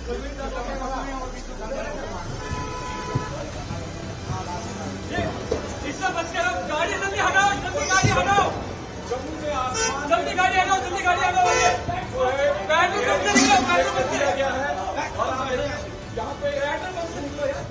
इससे बचकर गाड़ी जल्दी हटाओ, जल्दी गाड़ी हटाओ, जल्दी गाड़ी हटाओ, जल्दी गाड़ी हटाओ। बैटरी बंद से निकलो, बैटरी बंद से गया है यहाँ पे बैटरी बंद से निकलो यार।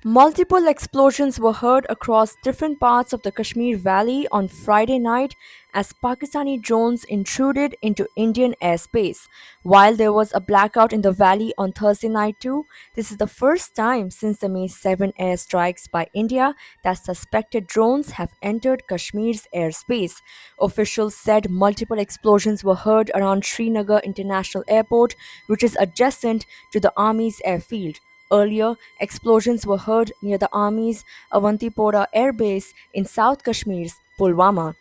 Multiple explosions were heard across different parts of the Kashmir Valley on Friday night as Pakistani drones intruded into Indian airspace. While there was a blackout in the valley on Thursday night too, this is the first time since the May 7 airstrikes by India that suspected drones have entered Kashmir's airspace. Officials said multiple explosions were heard around Srinagar International Airport, which is adjacent to the Army's airfield. Earlier, explosions were heard near the Army's Avantipora Air Base in South Kashmir's Pulwama.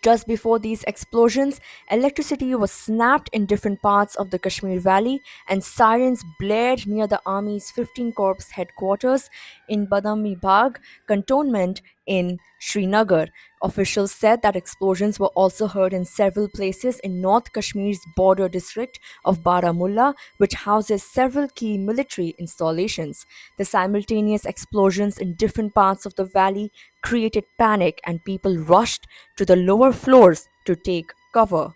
Just before these explosions, electricity was snapped in different parts of the Kashmir Valley and sirens blared near the Army's 15 Corps headquarters in Badami Bagh cantonment in Srinagar. Officials said that explosions were also heard in several places in North Kashmir's border district of Baramulla, which houses several key military installations. The simultaneous explosions in different parts of the valley created panic and people rushed to the lower floors to take cover.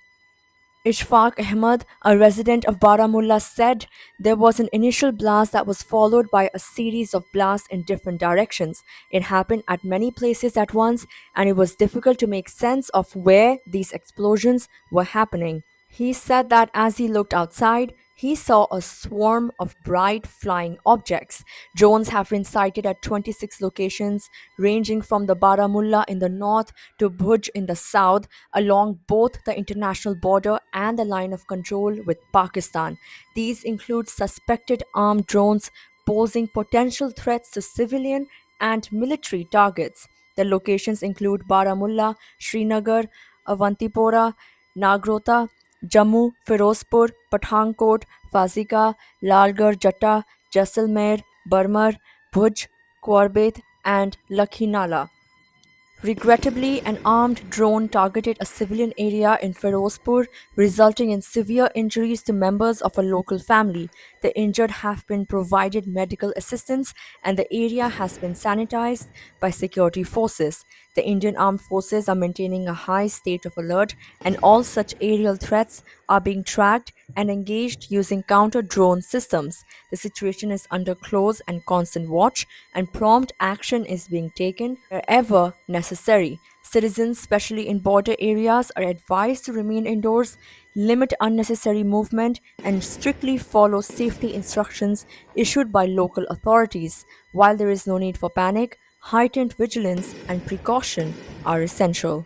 Ishfaq Ahmad, a resident of Baramulla, said there was an initial blast that was followed by a series of blasts in different directions. It happened at many places at once, and it was difficult to make sense of where these explosions were happening. He said that as he looked outside, he saw a swarm of bright flying objects. Drones have been sighted at 26 locations, ranging from the Baramulla in the north to Bhuj in the south, along both the international border and the line of control with Pakistan. These include suspected armed drones posing potential threats to civilian and military targets. The locations include Baramulla, Srinagar, Avantipora, Nagrota, Jammu, Firozpur, Pathankot, Fazika, Lalgarh Jatta, Jaisalmer, Barmar, Bhuj, Corbett, and Lakhinala. Regrettably, an armed drone targeted a civilian area in Firozpur, resulting in severe injuries to members of a local family. The injured have been provided medical assistance and the area has been sanitized by security forces. The Indian Armed Forces are maintaining a high state of alert, and all such aerial threats are being tracked and engaged using counter drone systems. The situation is under close and constant watch, and prompt action is being taken wherever necessary. Citizens, especially in border areas, are advised to remain indoors, limit unnecessary movement, and strictly follow safety instructions issued by local authorities. While there is no need for panic, heightened vigilance and precaution are essential.